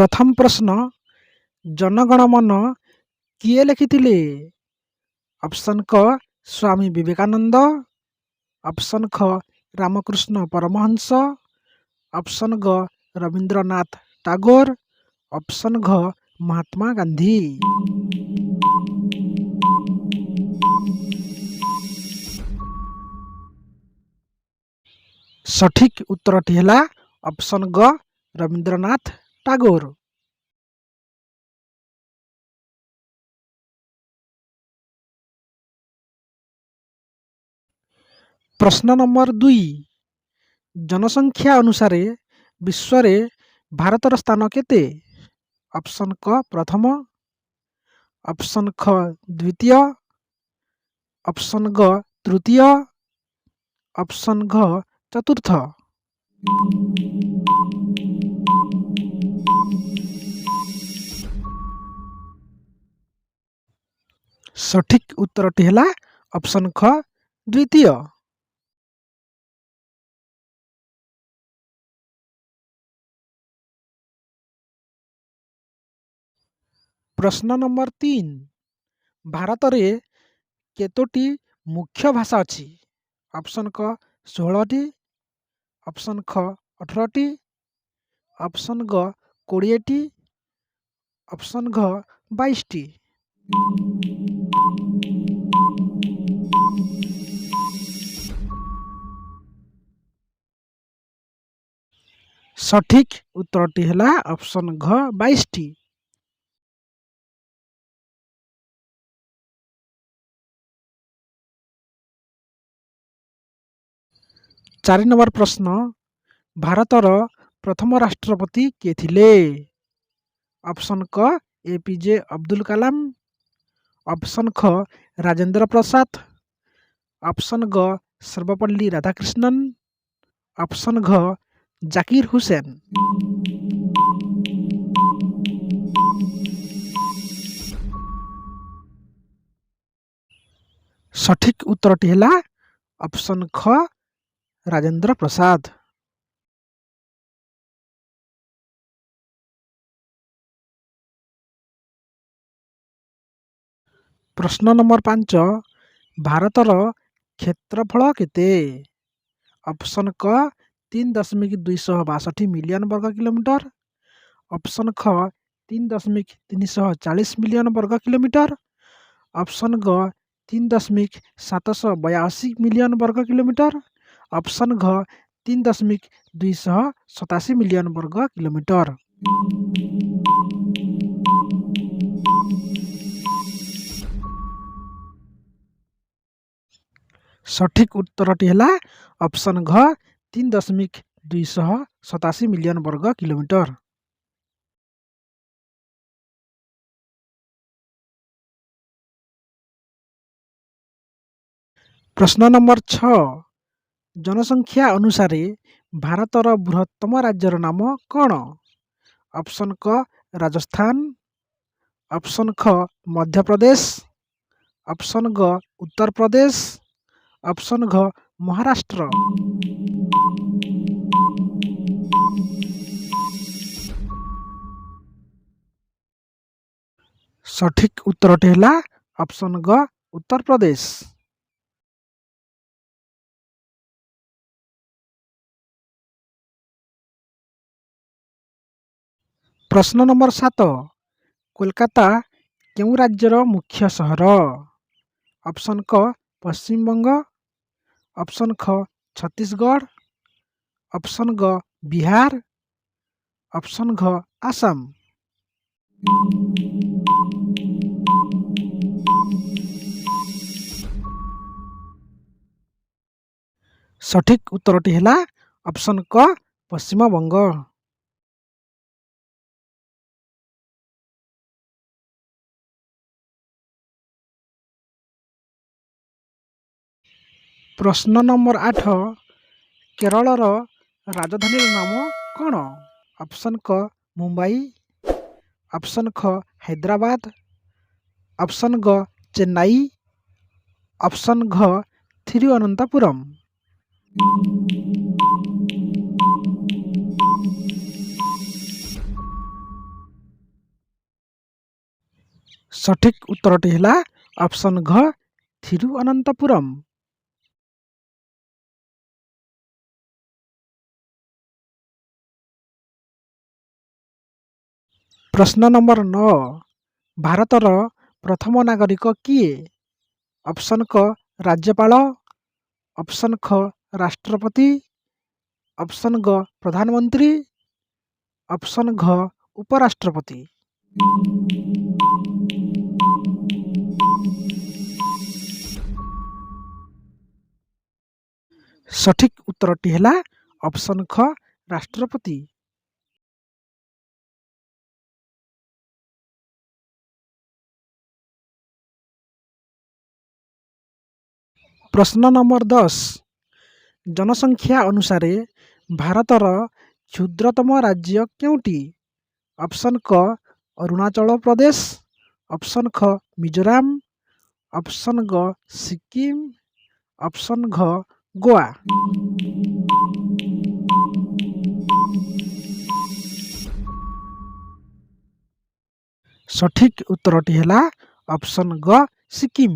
प्रथम प्रश्न जनगण मन किए लिखिथिले? ऑप्शन क स्वामी विवेकानंद, ऑप्शन ख रामकृष्ण परमहंस, ऑप्शन ग रविंद्रनाथ टागोर, ऑप्शन घ महात्मा गांधी। सठिक उत्तरटी है ऑप्शन ग रविंद्रनाथ टागोर। प्रश्न नंबर 2 जनसंख्या अनुसार विश्व रे भारतर स्थान केते? ऑप्शन क प्रथम, ऑप्शन ख द्वितीय, ऑप्शन ग तृतीय, ऑप्शन घ चतुर्थ। सठिक उत्तरटी है ऑप्शन ख द्वितीय। प्रश्न नंबर 3 भारत रे केतोटी मुख्य भाषा अछि? ऑप्शन क 16टी, ऑप्शन ख 18टी, ऑप्शन ग 20टी, ऑप्शन घ 22टी। सठिक उत्तरटी है ऑप्शन घ 22टी। चारि नंबर प्रश्न भारतर प्रथम राष्ट्रपति किए थिले? ऑप्शन क एपीजे अब्दुल कलाम, ऑप्शन ख राजेंद्र प्रसाद, ऑप्शन ग सर्वपल्ली राधाकृष्णन, ऑप्शन घ जाकिर हुसैन। सठिक उत्तरटी है ऑप्शन ख राजेंद्र प्रसाद। प्रश्न नंबर 5 भारतर क्षेत्रफल केते? ऑप्शन क 3.262 मिलियन वर्ग किलोमीटर, ऑप्शन ख 3.340 मिलियन वर्ग किलोमीटर, ऑप्शन ग 3.782 मिलियन वर्ग किलोमीटर, ऑप्शन घ 3.287 मिलियन वर्ग किलोमीटर। सठिक उत्तरटी है ऑप्शन घ 3.287 मिलियन वर्ग किलोमीटर। प्रश्न नंबर 6 जनसंख्या अनुसार भारतर बृहत्तम राज्यर नाम कौन? ऑप्शन क राजस्थान, ऑप्शन ख मध्य प्रदेश, ऑप्शन ग उत्तर प्रदेश, ऑप्शन घ महाराष्ट्र। सठिक उत्तरटी है ऑप्शन ग उत्तर प्रदेश। प्रश्न नंबर 7 कोलकाता केउं राज्यर मुख्य सहर? ऑप्शन क पश्चिम बंग, ऑप्शन ख छत्तीसगढ़, ऑप्शन ग बिहार, ऑप्शन घ आसाम। सठिक उत्तरटी है ऑप्शन क पश्चिम बंग। प्रश्न नंबर 8 केरलर राजधानी नाम कौन? ऑप्शन क मुंबई, ऑप्शन ख हैदराबाद, ऑप्शन ग चेन्नई, ऑप्शन घ थिरुवनंतपुरम। ସଠିକ୍ ଉତ୍ତରଟି ହେଲା ଅପସନ୍ ଘ ଥିରୁଅନନ୍ତପୁରମ୍। ପ୍ରଶ୍ନ ନମ୍ବର 9, ଭାରତର ପ୍ରଥମ ନାଗରିକ କିଏ? ଅପସନ୍ କ ରାଜ୍ୟପାଳ, ଅପସନ୍ ଖ ରାଷ୍ଟ୍ରପତି, ଅପସନ୍ ଗ ପ୍ରଧାନମନ୍ତ୍ରୀ, ଅପସନ୍ ଘ ଉପରାଷ୍ଟ୍ରପତି। ସଠିକ୍ ଉତ୍ତରଟି ହେଲା ଅପସନ୍ ଖ ରାଷ୍ଟ୍ରପତି। ପ୍ରଶ୍ନ ନମ୍ବର 10, ଜନସଂଖ୍ୟା ଅନୁସାରେ ଭାରତର କ୍ଷୁଦ୍ରତମ ରାଜ୍ୟ କେଉଁଟି? ଅପସନ୍ କ ଅରୁଣାଚଳ ପ୍ରଦେଶ, ଅପସନ୍ ଖ ମିଜୋରାମ, ଅପସନ୍ ଗ ସିକିମ, ଅପସନ୍ ଘ ଗୋଆ। ସଠିକ୍ ଉତ୍ତରଟି ହେଲା ଅପସନ୍ ଗ ସିକିମ।